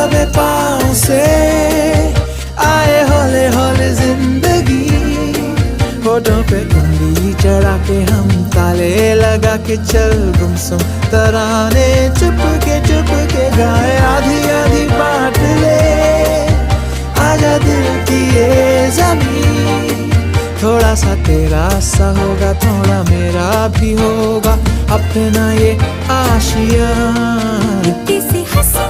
दबे पाँव से आए हौले हौले जिंदगी। होठों पे उंगली चढ़ा के हम ताले लगा के चल गुमसुम तराने चुप के गाए। आधी आधी बांट ले आजा दिल की ये ज़मीन। थोड़ा सा तेरा सा होगा थोड़ा मेरा भी होगा अपना ये आशियाँ। किसी हंसी